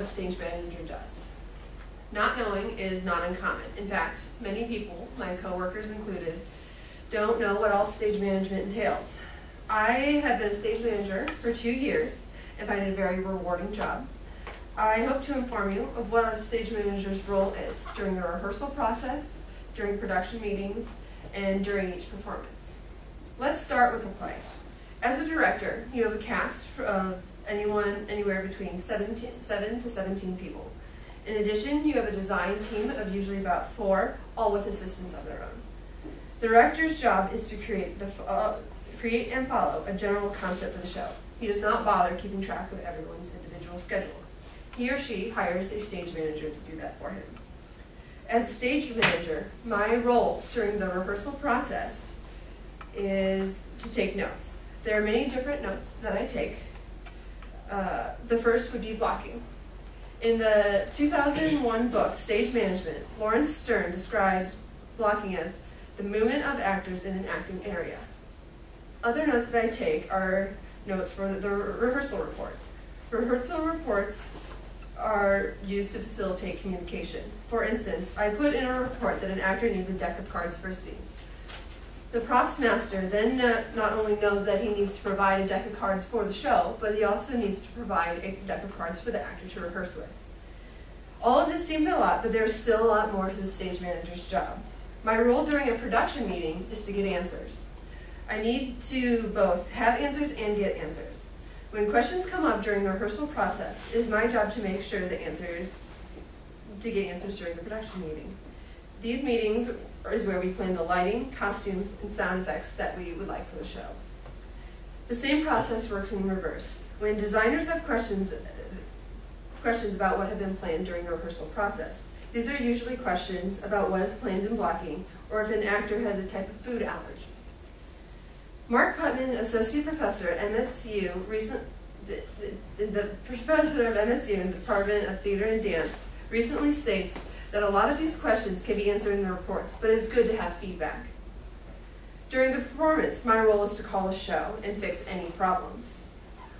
a stage manager does. Not knowing is not uncommon. In fact, many people, my coworkers included, don't know what all stage management entails. I have been a stage manager for 2 years and find it a very rewarding job. I hope to inform you of what a stage manager's role is during the rehearsal process, during production meetings, and during each performance. Let's start with a play. As a director, you have a cast of anywhere between 7 to 17 people. In addition, you have a design team of usually about 4, all with assistants of their own. The director's job is to create and follow a general concept for the show. He does not bother keeping track of everyone's individual schedules. He or she hires a stage manager to do that for him. As a stage manager, my role during the rehearsal process is to take notes. There are many different notes that I take. The first would be blocking. In the 2001 book, Stage Management, Lawrence Stern describes blocking as the movement of actors in an acting area. Other notes that I take are notes for the rehearsal report. Rehearsal reports are used to facilitate communication. For instance, I put in a report that an actor needs a deck of cards for a scene. The props master then not only knows that he needs to provide a deck of cards for the show, but he also needs to provide a deck of cards for the actor to rehearse with. All of this seems a lot, but there is still a lot more to the stage manager's job. My role during a production meeting is to get answers. I need to both have answers and get answers. When questions come up during the rehearsal process, it is my job to make sure get answers during the production meeting. These meetings is where we plan the lighting, costumes, and sound effects that we would like for the show. The same process works in reverse. When designers have questions about what have been planned during the rehearsal process, these are usually questions about what is planned in blocking, or if an actor has a type of food allergy. Mark Putman, associate professor at MSU, the professor of MSU in the Department of Theater and Dance, recently states that a lot of these questions can be answered in the reports, but it's good to have feedback. During the performance, my role is to call the show and fix any problems.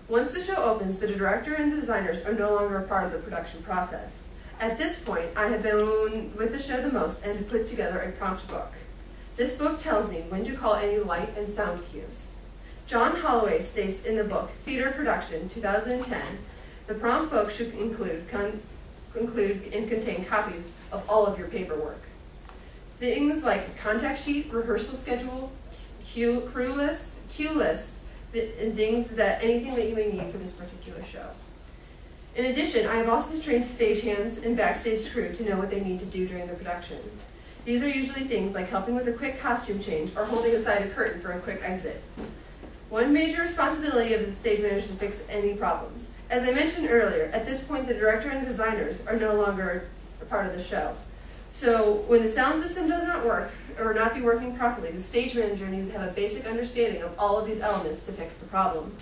Once the show opens, the director and the designers are no longer a part of the production process. At this point, I have been with the show the most and have put together a prompt book. This book tells me when to call any light and sound cues. John Holloway states in the book, Theater Production, 2010, the prompt book should include and contain copies of all of your paperwork. Things like contact sheet, rehearsal schedule, crew lists, cue lists, and anything that you may need for this particular show. In addition, I have also trained stagehands and backstage crew to know what they need to do during the production. These are usually things like helping with a quick costume change or holding aside a curtain for a quick exit. One major responsibility of the stage manager is to fix any problems. As I mentioned earlier, at this point the director and the designers are no longer a part of the show. So when the sound system does not work or not be working properly, the stage manager needs to have a basic understanding of all of these elements to fix the problem.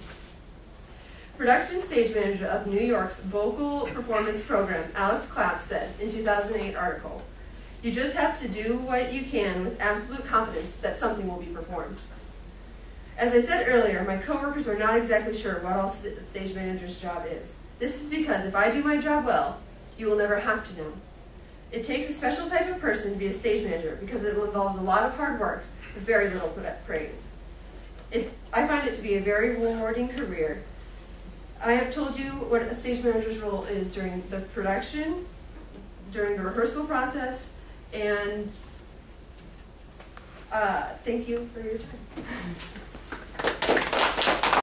Production stage manager of New York's vocal performance program, Alice Clapp, says in 2008 article, "You just have to do what you can with absolute confidence that something will be performed." As I said earlier, my coworkers are not exactly sure what all the stage manager's job is. This is because if I do my job well, you will never have to know. It takes a special type of person to be a stage manager because it involves a lot of hard work with very little praise. I find it to be a very rewarding career. I have told you what a stage manager's role is during the production, during the rehearsal process, and thank you for your time.